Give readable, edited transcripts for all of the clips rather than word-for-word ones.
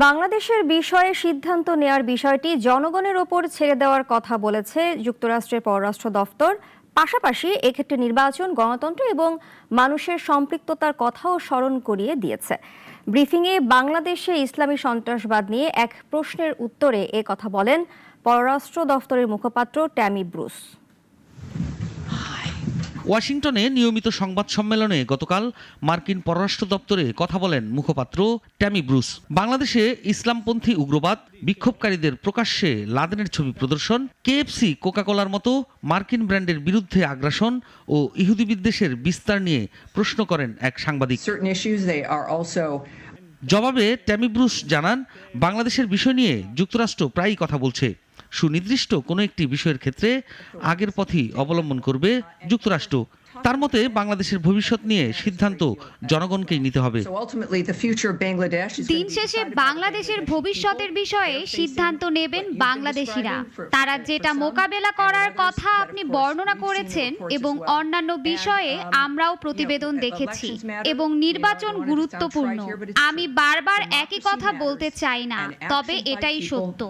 বাংলাদেশের বিষয়ে সিদ্ধান্ত নেয়ার বিষয়টি জনগণের ওপর ছেড়ে দেওয়ার কথা বলেছে যুক্তরাষ্ট্রের পররাষ্ট্র দফতর। পাশাপাশি এক্ষেত্রে নির্বাচন, গণতন্ত্র এবং মানুষের সম্পৃক্ততার কথাও স্মরণ করিয়ে দিয়েছে। ব্রিফিংয়ে বাংলাদেশে ইসলামী সন্ত্রাসবাদ নিয়ে এক প্রশ্নের উত্তরে এ কথা বলেন পররাষ্ট্র দফতরের মুখপাত্র ট্যামি ব্রুস। ওয়াশিংটনে নিয়মিত সংবাদ সম্মেলনে গতকাল মার্কিন পররাষ্ট্র দপ্তরে কথা বলেন মুখপাত্র ট্যামি ব্রুস। বাংলাদেশে ইসলামপন্থী উগ্রবাদ, বিক্ষোভকারীদের প্রকাশ্যে লাদেনের ছবি প্রদর্শন, কেএফসি, কোকাকোলার মতো মার্কিন ব্র্যান্ডের বিরুদ্ধে আগ্রাসন ও ইহুদি বিদ্বেষের বিস্তার নিয়ে প্রশ্ন করেন এক সাংবাদিক। জবাবে ট্যামি ব্রুস জানান, বাংলাদেশের বিষয় নিয়ে যুক্তরাষ্ট্র প্রায়ই কথা বলছে। সুনির্দিষ্ট কোনো একটি বিষয়ের ক্ষেত্রে আগের পথই অবলম্বন করবে যুক্তরাষ্ট্র। তার মতে বাংলাদেশের ভবিষ্যৎ নিয়ে সিদ্ধান্ত জনগণকেই নিতে হবে। দিন শেষে বাংলাদেশের ভবিষ্যতের বিষয়ে সিদ্ধান্ত নেবেন বাংলাদেশিরা। তারা যেটা মোকাবেলা করার কথা আপনি বর্ণনা করেছেন এবং অন্যান্য বিষয়ে আমরাও প্রতিবেদন দেখেছি এবং নির্বাচন গুরুত্বপূর্ণ। আমি বারবার একই কথা বলতে চাই না, তবে এটাই সত্য।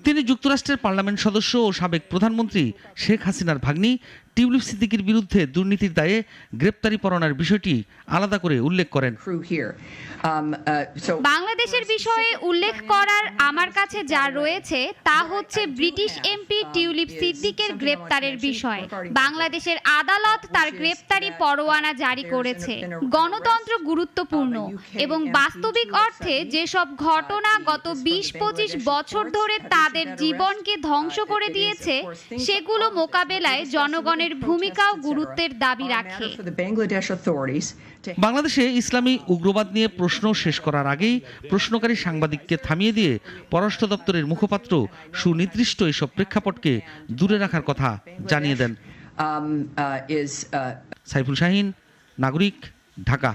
তিনি যুক্তরাষ্ট্রের পার্লামেন্ট সদস্য ও সাবেক প্রধানমন্ত্রী শেখ হাসিনার ভাগ্নি টিউলিপ সিদ্দিকীর বিরুদ্ধে দুর্নীতির দায়ে গ্রেপ্তারি পরোয়ানার বিষয়টি আলাদা করে উল্লেখ করেন। বাংলাদেশের বিষয়ে উল্লেখ করার আমার কাছে যা রয়েছে তা হচ্ছে ব্রিটিশ এমপি টিউলিপ সিদ্দিকের গ্রেপ্তারের বিষয়। বাংলাদেশের আদালত তার গ্রেপ্তারি পরোয়ানা জারি করেছে। গণতন্ত্র গুরুত্বপূর্ণ এবং বাস্তবিক অর্থে যেসব ঘটনা গত ২০-২৫ বছর ধরে তাদের জীবনকে ধ্বংস করে দিয়েছে, সেগুলো মোকাবেলায় জনগণের ভূমিকাও গুরুত্বের দাবি রাখে। বাংলাদেশে ইসলামী উগ্রবাদ নিয়ে প্রশ্ন শেষ করার আগেই প্রশ্নকারী সাংবাদিককে থামিয়ে দিয়ে পররাষ্ট্র দপ্তরের মুখপাত্র সুনির্দিষ্ট এসব প্রেক্ষাপটকে দূরে রাখার কথা জানিয়ে দেন। সাইফুল শাহীন, নাগরিক, ঢাকা।